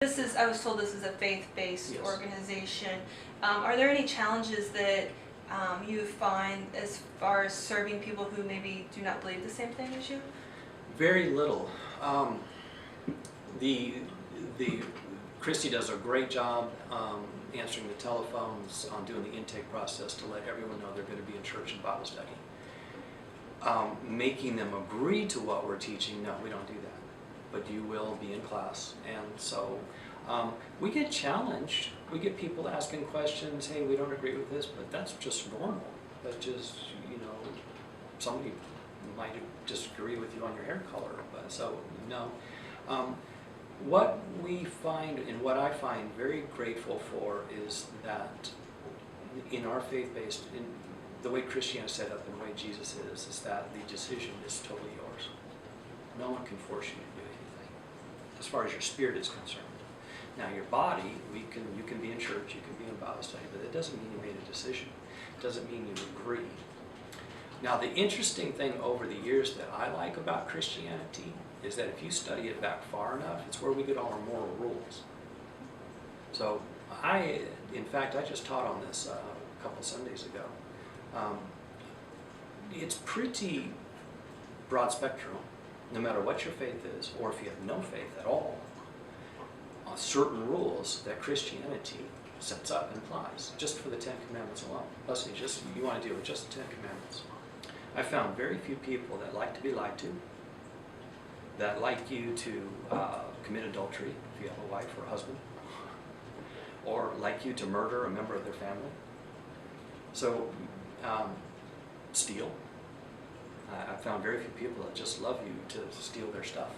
I was told this is a faith-based Yes. organization. Are there any challenges that you find as far as serving people who maybe do not believe the same thing as you? Very little. The Christy does a great job answering the telephones, doing the intake process to let everyone know they're going to be in church and Bible study. Making them agree to what we're teaching, no, we don't do that. But you will be in class, and so we get challenged. We get people asking questions. Hey, we don't agree with this, but that's just normal. That's just, you know, somebody might disagree with you on your hair color, but so no. What we find, and what I find very grateful for, is that in our faith-based, in the way Christianity is set up and the way Jesus is that the decision is totally yours. No one can force you to do anything, as far as your spirit is concerned. Now your body, you can be in church, you can be in Bible study, but it doesn't mean you made a decision. It doesn't mean you agree. Now the interesting thing over the years that I like about Christianity is that if you study it back far enough, it's where we get all our moral rules. So in fact, I just taught on this a couple Sundays ago. It's pretty broad spectrum, no matter what your faith is, or if you have no faith at all, certain rules that Christianity sets up and applies, just for the Ten Commandments alone. Plus, you want to deal with just the Ten Commandments. I found very few people that like to be lied to, that like you to commit adultery if you have a wife or a husband, or like you to murder a member of their family. So, steal. I found very few people that just love you to steal their stuff.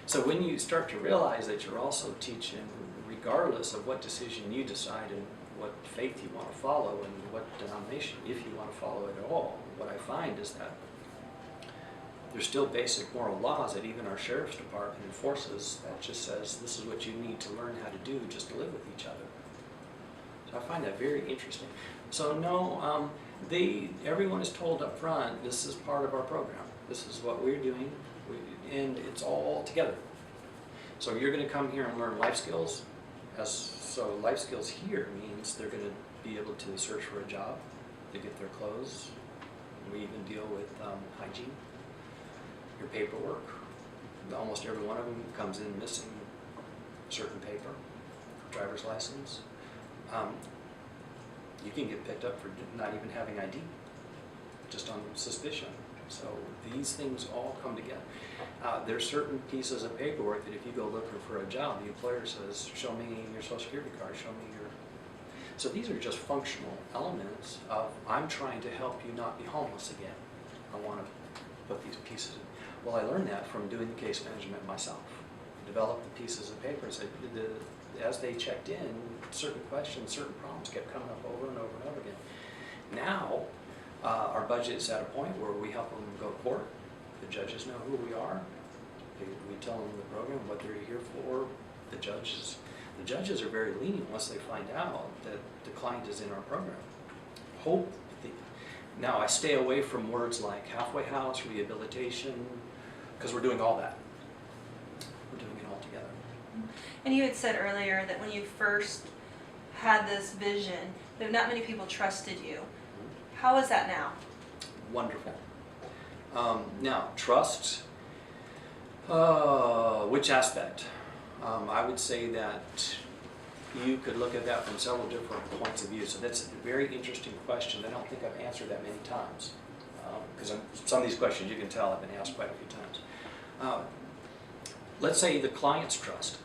So when you start to realize that you're also teaching, regardless of what decision you decide and what faith you want to follow and what denomination, if you want to follow it at all, what I find is that there's still basic moral laws that even our sheriff's department enforces that just says this is what you need to learn how to do just to live with each other. So I find that very interesting. So no, everyone is told up front, this is part of our program. This is what we're doing, and it's all together. So you're going to come here and learn life skills. So life skills here means they're going to be able to search for a job, to get their clothes. We even deal with hygiene, your paperwork. Almost every one of them comes in missing certain paper, driver's license. You can get picked up for not even having ID, just on suspicion. So these things all come together. There's certain pieces of paperwork that if you go looking for a job, the employer says, show me your social security card, show me your... So these are just functional elements of, I'm trying to help you not be homeless again. I want to put these pieces in. Well, I learned that from doing the case management myself. Developed the pieces of paper. So as they checked in, certain questions, certain problems kept coming up over and over and over again. Now, our budget is at a point where we help them go to court. The judges know who we are. We tell them the program, what they're here for. The judges are very lenient once they find out that the client is in our program. Now, I stay away from words like halfway house, rehabilitation, because we're doing all that. We're doing it all together. And you had said earlier that when you first had this vision, that not many people trusted you. How is that now? Wonderful. Now, trust, which aspect? I would say that you could look at that from several different points of view. So that's a very interesting question. I don't think I've answered that many times. Because some of these questions you can tell I've been asked quite a few times. Let's say the client's trust.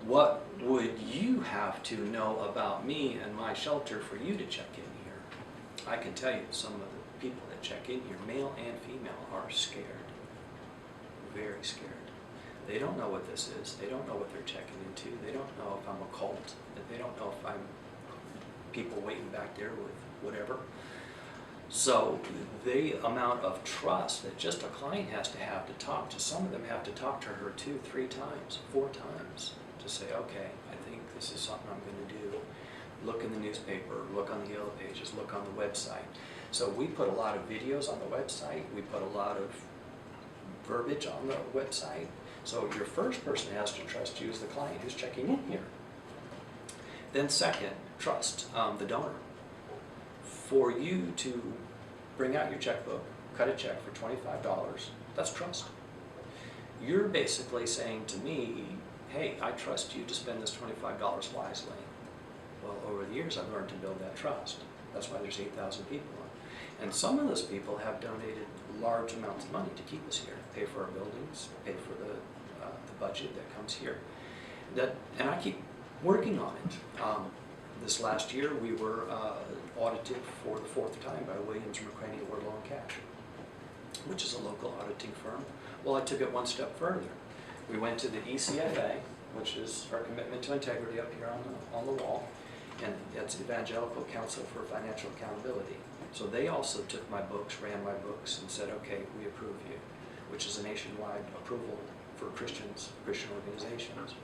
What would you have to know about me and my shelter for you to check in here? I can tell you some of the people that check in here, male and female, are scared. Very scared. They don't know what this is. They don't know what they're checking into. They don't know if I'm a cult. They don't know if I'm people waiting back there with whatever. So the amount of trust that just a client has to talk to, some of them have to talk to her 2, 3 times, 4 times to say, okay, I think this is something I'm going to do. Look in the newspaper, look on the yellow pages, look on the website. So we put a lot of videos on the website. We put a lot of verbiage on the website So your first person has to trust you is the client who's checking in here. Then second, trust the donor. For you to bring out your checkbook, cut a check for $25, that's trust. You're basically saying to me, hey, I trust you to spend this $25 wisely. Well, over the years I've learned to build that trust. That's why there's 8,000 people on. And some of those people have donated large amounts of money to keep us here, pay for our buildings, pay for the budget that comes here. And I keep working on it. This last year we were audited for the 4th time by Williams, McCraney, Wardlaw & Cash, which is a local auditing firm. Well, I took it one step further. We went to the ECFA, which is our commitment to integrity up here on the wall, and that's Evangelical Council for Financial Accountability. So they also took my books, ran my books, and said, okay, we approve you, which is a nationwide approval for Christian organizations.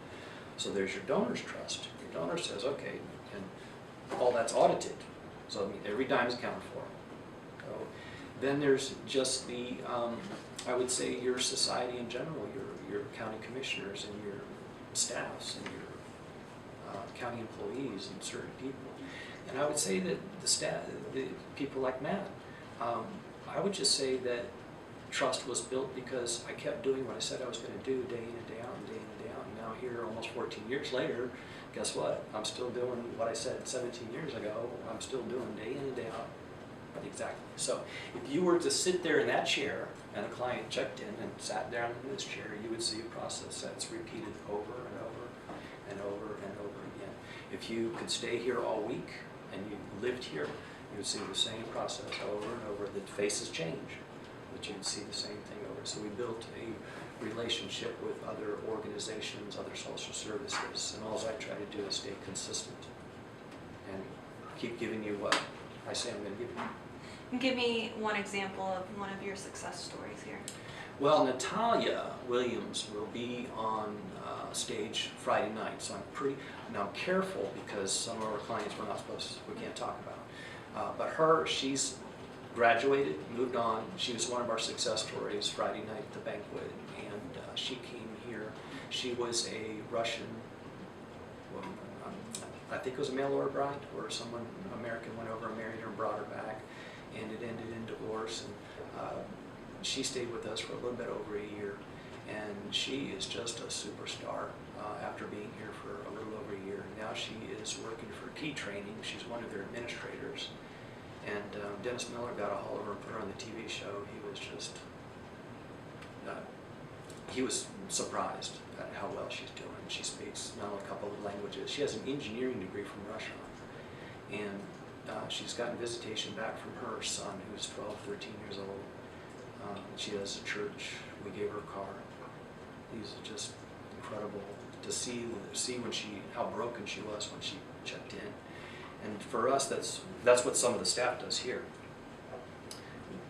So there's your donor's trust. Your donor says, okay, and all that's audited. So I mean, every dime is accounted for. So then there's just the, I would say your society in general, your county commissioners and your staffs and your county employees and certain people. And I would say that the people like Matt, I would just say that trust was built because I kept doing what I said I was going to do day in and day out and day in and day out. And now here, almost 14 years later, guess what? I'm still doing what I said 17 years ago. I'm still doing day in and day out. Exactly. So if you were to sit there in that chair and a client checked in and sat down in this chair, you would see a process that's repeated over and over and over and over again. If you could stay here all week and you lived here, you would see the same process over and over. The faces change, but you would see the same thing over. So we built a relationship with other organizations, other social services, and all I try to do is stay consistent and keep giving you what I say I'm going to give you. Give me one example of one of your success stories here. Well, Natalia Williams will be on stage Friday night, so I'm careful because some of our clients we can't talk about. But she's graduated, moved on. She was one of our success stories Friday night at the banquet, and she came here. She was a Russian, I think it was a mail order bride, or someone American went over and married her and brought her back, and it ended in divorce. And she stayed with us for a little bit over a year, and she is just a superstar after being here for a little over a year. Now she is working for Key Training. She's one of their administrators, and Dennis Miller got a hold of her and put her on the TV show. He was just, he was surprised at how well she's doing. She speaks not only a couple of languages. She has an engineering degree from Russia, and she's gotten visitation back from her son, who's 12, 13 years old. She has a church. We gave her a car. These are just incredible to see how broken she was when she checked in. And for us, that's what some of the staff does here.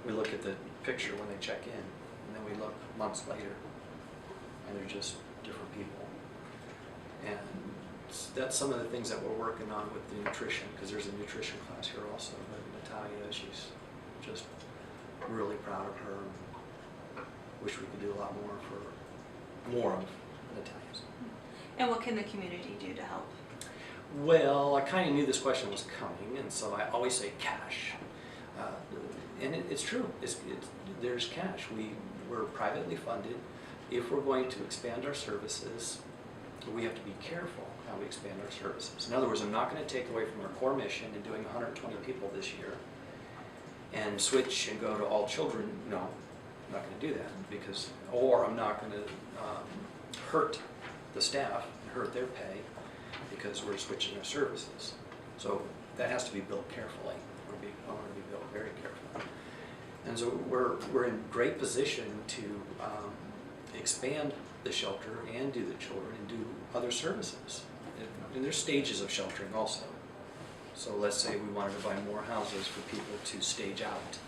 We look at the picture when they check in, and then we look months later, and they're just different people. And that's some of the things that we're working on with the nutrition, because there's a nutrition class here also. But Natalia, she's just really proud of her. Wish we could do a lot more of Natalia's. And what can the community do to help? Well, I kind of knew this question was coming, and so I always say cash. And it's true. There's cash. We're privately funded. If we're going to expand our services, we have to be careful how we expand our services. In other words, I'm not going to take away from our core mission in doing 120 people this year and switch and go to all children. No, I'm not going to do that, or I'm not going to hurt the staff and hurt their pay because we're switching our services. So that has to be built carefully. I want to be built very carefully. And so we're in great position to expand the shelter and do the children and do other services. And there's stages of sheltering also. So let's say we wanted to buy more houses for people to stage out.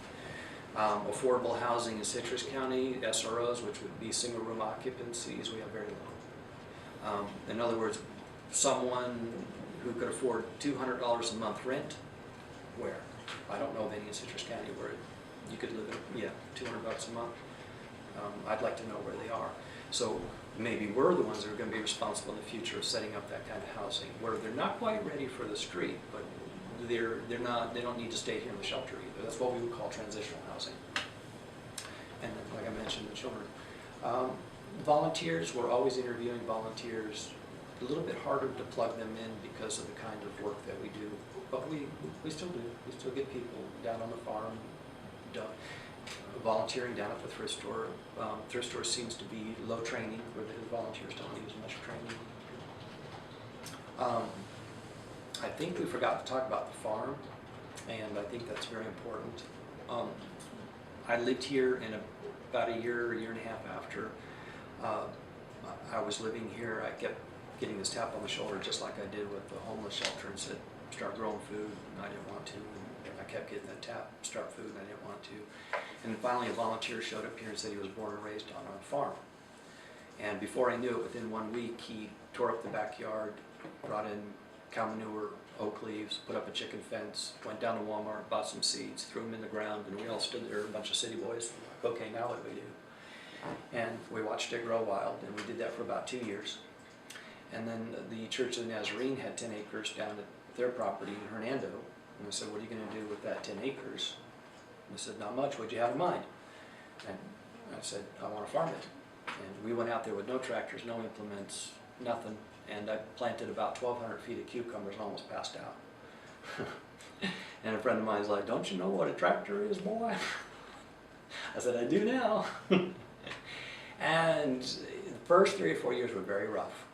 Affordable housing in Citrus County, SROs, which would be single room occupancies, we have very low. In other words, someone who could afford $200 a month rent, where? I don't know of any in Citrus County where you could live in, $200 a month. I'd like to know where they are. So maybe we're the ones that are going to be responsible in the future of setting up that kind of housing, where they're not quite ready for the street, but they don't need to stay here in the shelter either. That's what we would call transitional housing. And then, like I mentioned, the children. Volunteers, we're always interviewing volunteers. A little bit harder to plug them in because of the kind of work that we do, but we still do. We still get people down on the farm, volunteering down at the thrift store. Thrift store seems to be low training, where the volunteers don't need as much training. I think we forgot to talk about the farm, and I think that's very important. I lived here in about a year and a half after I was living here. I kept getting this tap on the shoulder, just like I did with the homeless shelter, and said, start growing food, and I didn't want to. And I kept getting that tap, start food, and I didn't want to. And then finally a volunteer showed up here and said he was born and raised on our farm. And before I knew it, within 1 week, he tore up the backyard, brought in cow manure, oak leaves, put up a chicken fence, went down to Walmart, bought some seeds, threw them in the ground, and we all stood there, a bunch of city boys, okay, now what do we do? And we watched it grow wild, and we did that for about 2 years. And then the Church of the Nazarene had 10 acres down at their property in Hernando. And I said, what are you going to do with that 10 acres? And they said, not much. What'd you have in mind? And I said, I want to farm it. And we went out there with no tractors, no implements, nothing. And I planted about 1,200 feet of cucumbers and almost passed out. And a friend of mine was like, don't you know what a tractor is, boy? I said, I do now. And the first 3 or 4 years were very rough.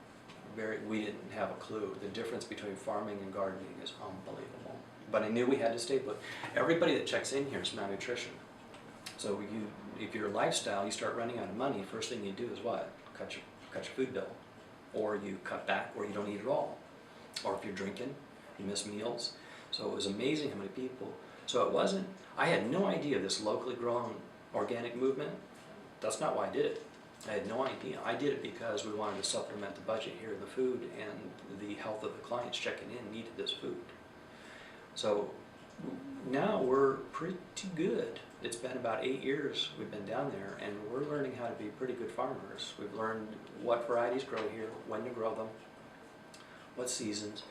We didn't have a clue. The difference between farming and gardening is unbelievable. But I knew we had to stay put. Everybody that checks in here is malnutrition. So if your lifestyle, you start running out of money, first thing you do is what? Cut your food bill. Or you cut back, or you don't eat at all. Or if you're drinking, you miss meals. So it was amazing how many people. So it wasn't, I had no idea this locally grown organic movement. That's not why I did it. I had no idea. I did it because we wanted to supplement the budget here in the food, and the health of the clients checking in needed this food. So now we're pretty good. It's been about 8 years we've been down there, and we're learning how to be pretty good farmers. We've learned what varieties grow here, when to grow them, what seasons.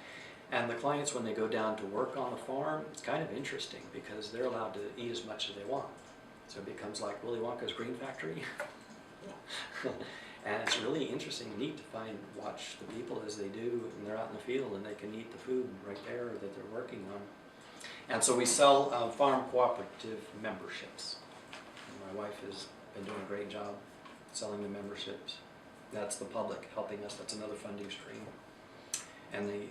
And the clients, when they go down to work on the farm, it's kind of interesting because they're allowed to eat as much as they want. So it becomes like Willy Wonka's Green Factory. And it's really interesting and neat to watch the people as they do, and they're out in the field and they can eat the food right there that they're working on. And so we sell farm cooperative memberships. And my wife has been doing a great job selling the memberships. That's the public helping us. That's another funding stream. And the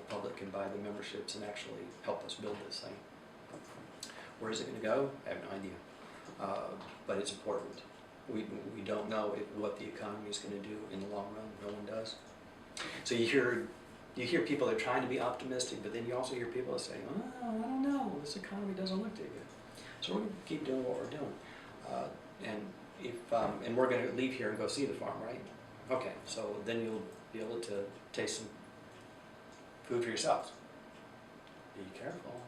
public can buy the memberships and actually help us build this thing. Where is it going to go? I have no idea. But it's important. We don't know what the economy is going to do in the long run. No one does. So you hear people that are trying to be optimistic, but then you also hear people that say, oh, I don't know, this economy doesn't look too good. So we're going to keep doing what we're doing. And we're going to leave here and go see the farm, right? Okay, so then you'll be able to taste some food for yourselves. Be careful.